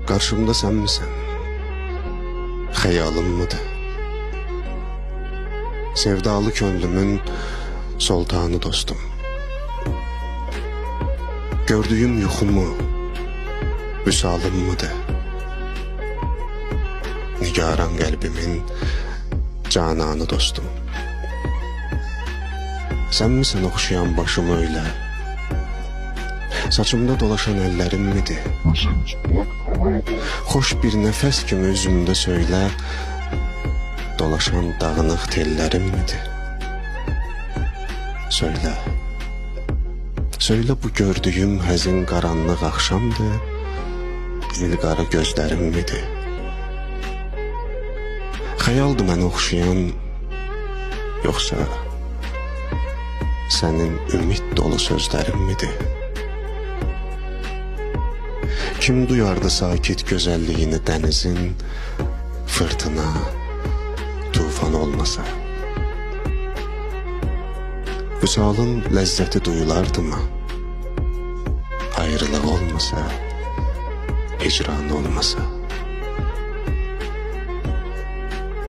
Karşımda sen misin? Xəyalım mıdır? Sevdalı könlümün sultanı dostum. Gördüğüm yuxumu, vüsalım mıdır? Nigaran qəlbimin cananı dostum. Sen misin oxşayan başımı öyle? Saçımda dolaşan ellerin midir? Hoş bir nefes kimi üzümdə söylə, dolaşan dağınıq tellerin midir? Söyle, söyle bu gördüğüm həzin qaranlıq axşamdır, ilqara gözlərim midir? Xəyaldır mənə oxşayan, yoxsa sənin ümid dolu sözlərin midir? Kim duyardı sakit gözəlliyini dənizin, fırtına, tufan olmasa? Vüsalın ləzzəti duyulardı mı? Ayrılıq olmasa, hicran olmasa?